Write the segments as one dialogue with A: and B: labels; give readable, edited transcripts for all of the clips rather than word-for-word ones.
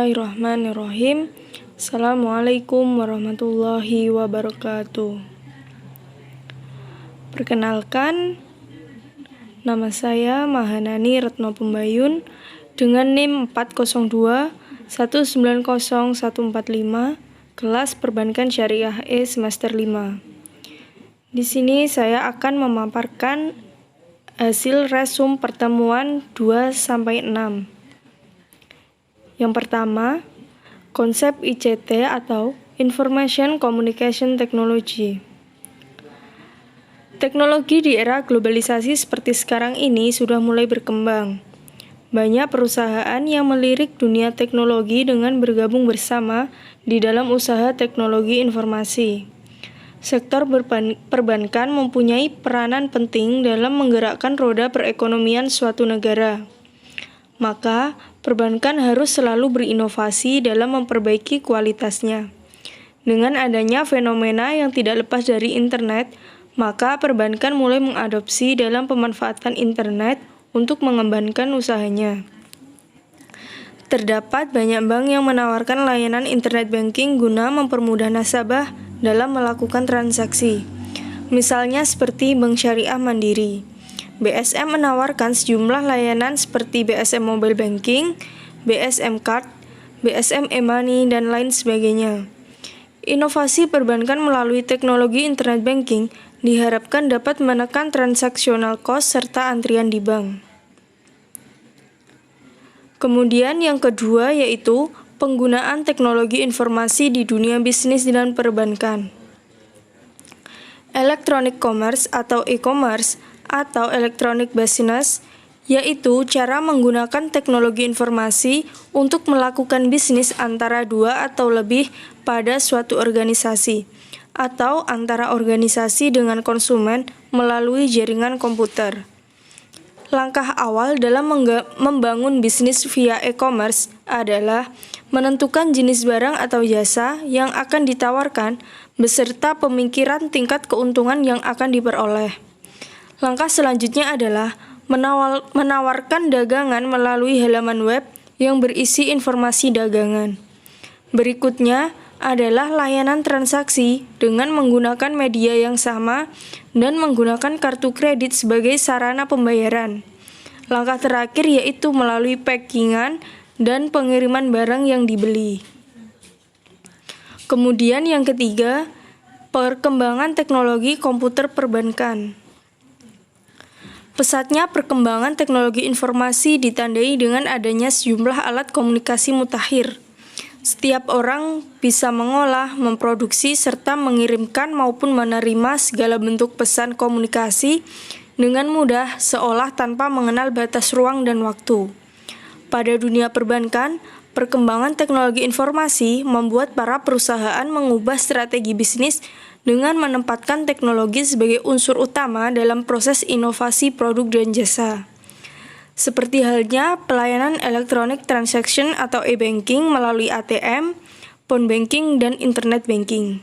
A: Bismillahirrahmanirrahim. Assalamualaikum warahmatullahi wabarakatuh. Perkenalkan, nama saya Mahanani Retno Pembayun dengan NIM 402 190 145, kelas Perbankan Syariah E semester 5. Di sini saya akan memaparkan hasil resum pertemuan 2-6. Yang pertama, konsep ICT atau Information Communication Technology. Teknologi di era globalisasi seperti sekarang ini sudah mulai berkembang. Banyak perusahaan yang melirik dunia teknologi dengan bergabung bersama di dalam usaha teknologi informasi. Sektor perbankan mempunyai peranan penting dalam menggerakkan roda perekonomian suatu negara. Maka, perbankan harus selalu berinovasi dalam memperbaiki kualitasnya. Dengan adanya fenomena yang tidak lepas dari internet, maka perbankan mulai mengadopsi dalam pemanfaatan internet untuk mengembangkan usahanya. Terdapat banyak bank yang menawarkan layanan internet banking guna mempermudah nasabah dalam melakukan transaksi. Misalnya seperti Bank Syariah Mandiri. BSM menawarkan sejumlah layanan seperti BSM Mobile Banking, BSM Card, BSM e-money, dan lain sebagainya. Inovasi perbankan melalui teknologi internet banking diharapkan dapat menekan transaksional cost serta antrian di bank. Kemudian yang kedua yaitu penggunaan teknologi informasi di dunia bisnis dan perbankan. Electronic commerce atau e-commerce atau electronic business, yaitu cara menggunakan teknologi informasi untuk melakukan bisnis antara dua atau lebih pada suatu organisasi, atau antara organisasi dengan konsumen melalui jaringan komputer. Langkah awal dalam membangun bisnis via e-commerce adalah menentukan jenis barang atau jasa yang akan ditawarkan beserta pemikiran tingkat keuntungan yang akan diperoleh. Langkah selanjutnya adalah menawarkan dagangan melalui halaman web yang berisi informasi dagangan. Berikutnya adalah layanan transaksi dengan menggunakan media yang sama dan menggunakan kartu kredit sebagai sarana pembayaran. Langkah terakhir yaitu melalui packingan dan pengiriman barang yang dibeli. Kemudian yang ketiga, perkembangan teknologi komputer perbankan. Pesatnya perkembangan teknologi informasi ditandai dengan adanya sejumlah alat komunikasi mutakhir. Setiap orang bisa mengolah, memproduksi, serta mengirimkan maupun menerima segala bentuk pesan komunikasi dengan mudah seolah tanpa mengenal batas ruang dan waktu. Pada dunia perbankan, perkembangan teknologi informasi membuat para perusahaan mengubah strategi bisnis dengan menempatkan teknologi sebagai unsur utama dalam proses inovasi produk dan jasa. Seperti halnya pelayanan electronic transaction atau e-banking melalui ATM, phone banking, dan internet banking.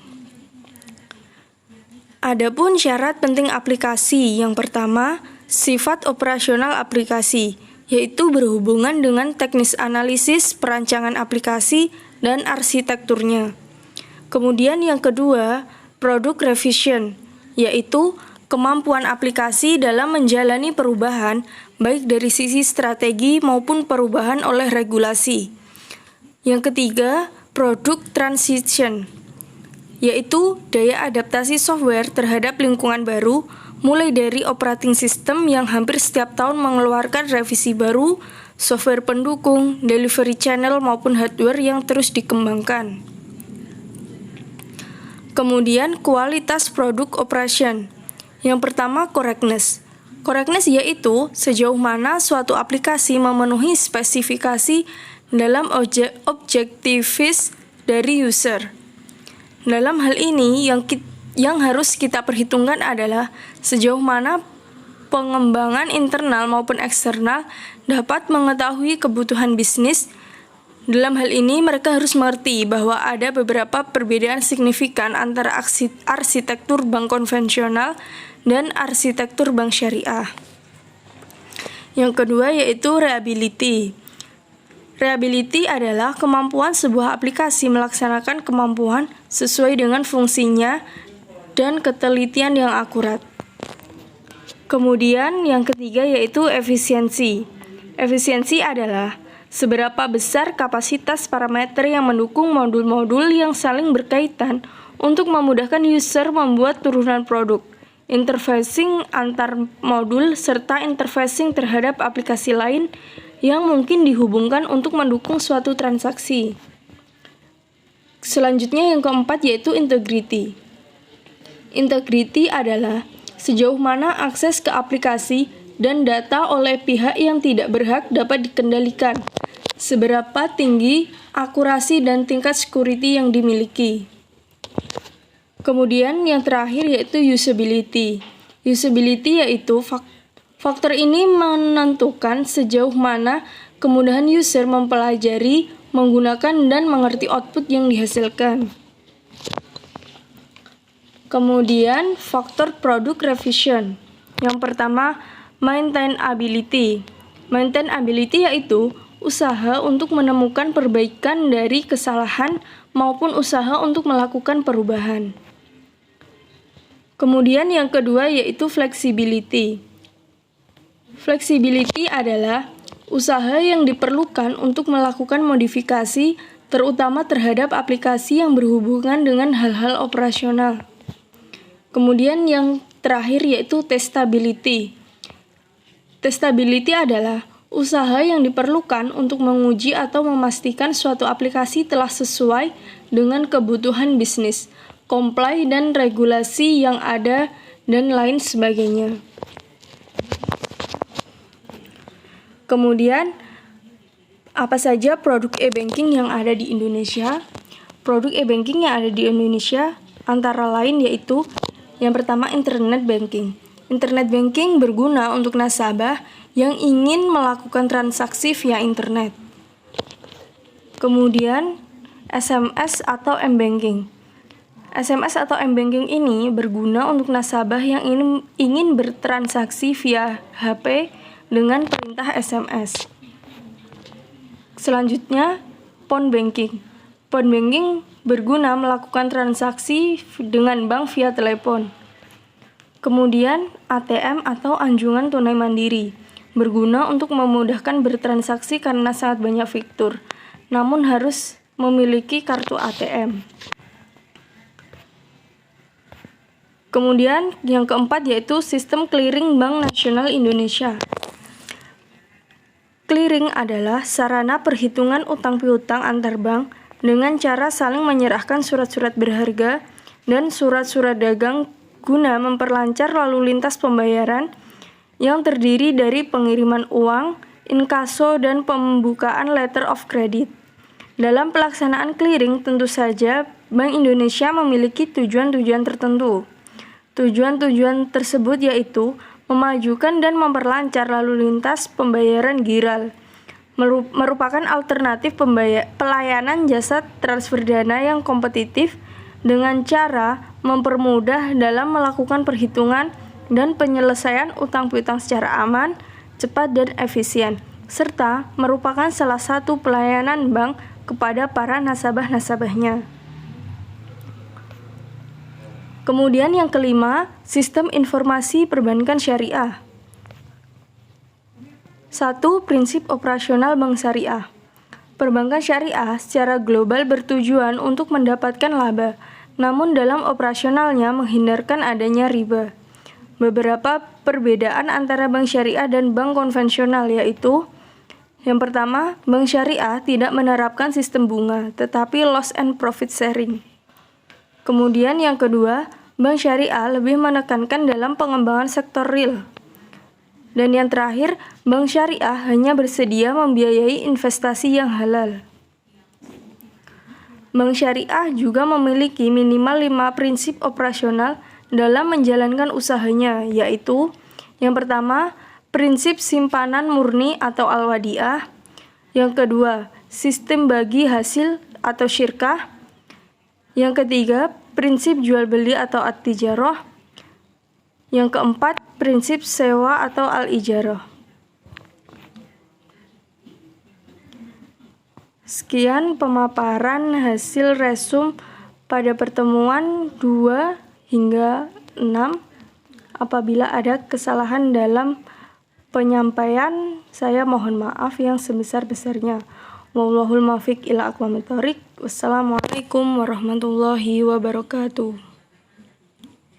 A: Adapun syarat penting aplikasi, yang pertama, sifat operasional aplikasi, yaitu berhubungan dengan teknis analisis, perancangan aplikasi, dan arsitekturnya. Kemudian yang kedua, product revision, yaitu kemampuan aplikasi dalam menjalani perubahan baik dari sisi strategi maupun perubahan oleh regulasi. Yang ketiga, product transition, yaitu daya adaptasi software terhadap lingkungan baru, mulai dari operating system yang hampir setiap tahun mengeluarkan revisi baru, software pendukung, delivery channel maupun hardware yang terus dikembangkan. Kemudian kualitas produk operation. Yang pertama, correctness. Correctness yaitu sejauh mana suatu aplikasi memenuhi spesifikasi dalam objektifis dari user. Dalam hal ini yang harus kita perhitungkan adalah sejauh mana pengembangan internal maupun eksternal dapat mengetahui kebutuhan bisnis. Dalam hal ini, mereka harus mengerti bahwa ada beberapa perbedaan signifikan antara arsitektur bank konvensional dan arsitektur bank syariah. Yang kedua yaitu reliability. Reliability adalah kemampuan sebuah aplikasi melaksanakan kemampuan sesuai dengan fungsinya dan ketelitian yang akurat. Kemudian yang ketiga yaitu efisiensi. Efisiensi adalah seberapa besar kapasitas parameter yang mendukung modul-modul yang saling berkaitan untuk memudahkan user membuat turunan produk, interfacing antar modul, serta interfacing terhadap aplikasi lain yang mungkin dihubungkan untuk mendukung suatu transaksi. Selanjutnya yang keempat yaitu integrity. Integrity adalah sejauh mana akses ke aplikasi dan data oleh pihak yang tidak berhak dapat dikendalikan, seberapa tinggi akurasi dan tingkat security yang dimiliki. Kemudian yang terakhir yaitu usability. Usability yaitu faktor ini menentukan sejauh mana kemudahan user mempelajari, menggunakan, dan mengerti output yang dihasilkan. Kemudian faktor product revision. Yang pertama, maintainability. Maintainability yaitu usaha untuk menemukan perbaikan dari kesalahan maupun usaha untuk melakukan perubahan. Kemudian yang kedua yaitu flexibility. Flexibility adalah usaha yang diperlukan untuk melakukan modifikasi terutama terhadap aplikasi yang berhubungan dengan hal-hal operasional. Kemudian yang terakhir yaitu testability. Testability adalah usaha yang diperlukan untuk menguji atau memastikan suatu aplikasi telah sesuai dengan kebutuhan bisnis, comply dan regulasi yang ada, dan lain sebagainya. Kemudian, apa saja produk e-banking yang ada di Indonesia? Produk e-banking yang ada di Indonesia antara lain yaitu yang pertama internet banking. Internet banking berguna untuk nasabah yang ingin melakukan transaksi via internet. Kemudian, SMS atau m-banking. SMS atau m-banking ini berguna untuk nasabah yang ingin bertransaksi via HP dengan perintah SMS. Selanjutnya, phone banking. Phone banking berguna melakukan transaksi dengan bank via telepon. Kemudian, ATM atau anjungan tunai mandiri berguna untuk memudahkan bertransaksi karena sangat banyak fitur, namun harus memiliki kartu ATM. Kemudian yang keempat yaitu sistem clearing Bank Nasional Indonesia. Clearing adalah sarana perhitungan utang piutang antar bank dengan cara saling menyerahkan surat-surat berharga dan surat-surat dagang guna memperlancar lalu lintas pembayaran yang terdiri dari pengiriman uang, inkaso, dan pembukaan letter of credit. Dalam pelaksanaan clearing, tentu saja Bank Indonesia memiliki tujuan-tujuan tertentu. Tujuan-tujuan tersebut yaitu memajukan dan memperlancar lalu lintas pembayaran giral, merupakan alternatif pelayanan jasa transfer dana yang kompetitif dengan cara mempermudah dalam melakukan perhitungan dan penyelesaian utang piutang secara aman, cepat, dan efisien, serta merupakan salah satu pelayanan bank kepada para nasabah-nasabahnya. Kemudian yang kelima, sistem informasi perbankan syariah. 1. Prinsip operasional bank syariah. Perbankan syariah secara global bertujuan untuk mendapatkan laba, namun dalam operasionalnya menghindarkan adanya riba. Beberapa perbedaan antara bank syariah dan bank konvensional yaitu: yang pertama, bank syariah tidak menerapkan sistem bunga, tetapi loss and profit sharing. Kemudian yang kedua, bank syariah lebih menekankan dalam pengembangan sektor real. Dan yang terakhir, bank syariah hanya bersedia membiayai investasi yang halal. Bank syariah juga memiliki minimal 5 prinsip operasional dalam menjalankan usahanya, yaitu: yang pertama, prinsip simpanan murni atau al-wadi'ah. Yang kedua, sistem bagi hasil atau syirkah. Yang ketiga, prinsip jual beli atau at-tijarah. Yang keempat, prinsip sewa atau al-ijarah. Sekian pemaparan hasil resum pada pertemuan 2 hingga 6. Apabila ada kesalahan dalam penyampaian, saya mohon maaf yang sebesar-besarnya. Wallahul muwaffiq ila aqwamit thoriq. Wassalamualaikum warahmatullahi wabarakatuh.